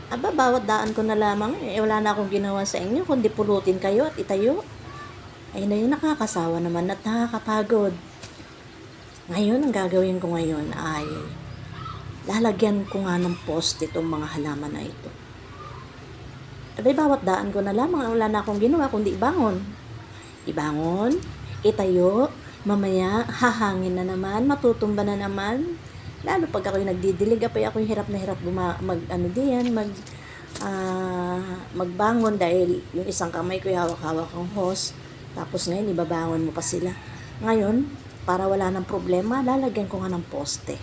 Aba, bawat daan ko na lamang, wala na akong ginawa sa inyo, kundi pulutin kayo at itayo. Ay na yung nakakasawa naman at nakakapagod. Ngayon, ang gagawin ko ngayon ay lalagyan ko nga ng post itong mga halaman na ito. Abay, bawat daan ko na lamang, wala na akong ginawa kundi ibangon. Ibangon, itayo, mamaya hahangin na naman, matutumba na naman. Lalo pag ako'y nagdidilig, apay ako'y hirap na hirap magbangon dahil yung isang kamay ko hawak-hawak ang hose. Tapos ngayon, ibabangon mo pa sila. Ngayon, para wala ng problema, lalagyan ko nga ng poste.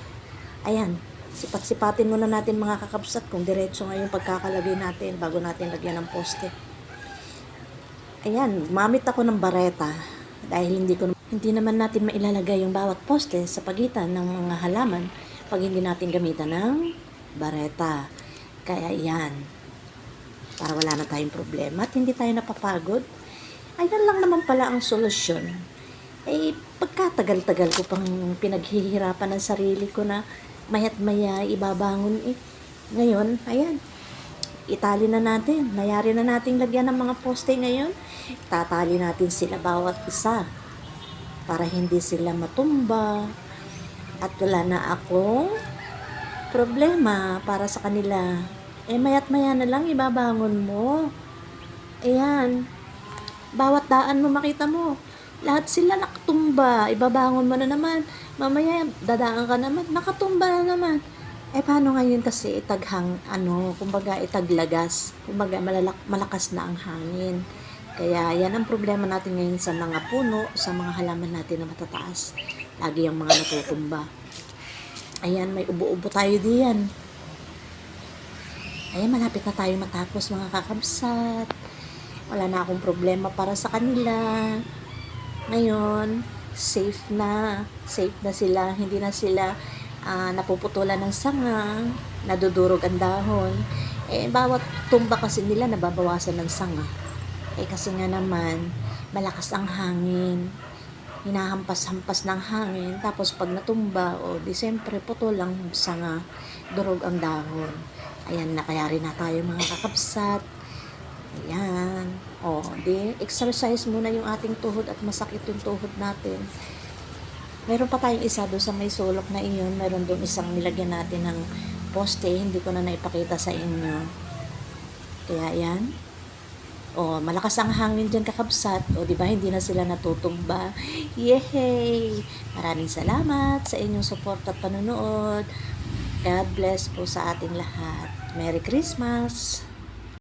Ayan, sipat-sipatin muna natin mga kakabsat kung diretso nga yung pagkakalagay natin bago natin lagyan ng poste. Ayan, mamit ako ng bareta dahil hindi naman natin mailalagay yung bawat poste sa pagitan ng mga halaman pag hindi natin gamitan ng bareta. Kaya yan, para wala na tayong problema at hindi tayo napapagod. Ayan lang naman pala ang solusyon. Pagkatagal-tagal ko pang pinaghihirapan ng sarili ko na maya't maya ibabangon Ngayon, ayan, itali na natin. Mayari na nating lagyan ng mga poste ngayon. Tatali natin sila bawat isa para hindi sila matumba at wala na akong problema para sa kanila. Maya't maya na lang ibabangon mo. Ayan, bawat daan mo makita mo, lahat sila nakatumba. Ibabangon mo na naman, mamaya dadaan ka naman, nakatumba na naman. Paano ngayon kasi kumbaga itaglagas, kumbaga malakas na ang hangin. Kaya yan ang problema natin ngayon sa mga puno, sa mga halaman natin na matataas. Lagi ang mga natutumba. Ayan, may ubo-ubo tayo diyan. Ayan, malapit na tayo matapos mga kakabsat. Wala na akong problema para sa kanila. Ngayon, safe na sila, hindi na sila napuputulan ng sanga, nadudurog ang dahon. Bawat tumba kasi nila nababawasan ng sanga. Kasi nga naman, malakas ang hangin, hinahampas-hampas ng hangin, tapos pag natumba, di siyempre putol ang sanga, durog ang dahon. Ayan, nakayari na tayo mga kakabsat. Ayan. Di exercise muna yung ating tuhod at masakit yung tuhod natin. Meron pa tayong isa doon sa may sulok na iyon. Meron doon isang nilagyan natin ng poste. Hindi ko na naipakita sa inyo. Kaya yan. Malakas ang hangin dyan kakabsat. Di ba hindi na sila natutumba? Yay! Maraming salamat sa inyong support at panonood. God bless po sa ating lahat. Merry Christmas!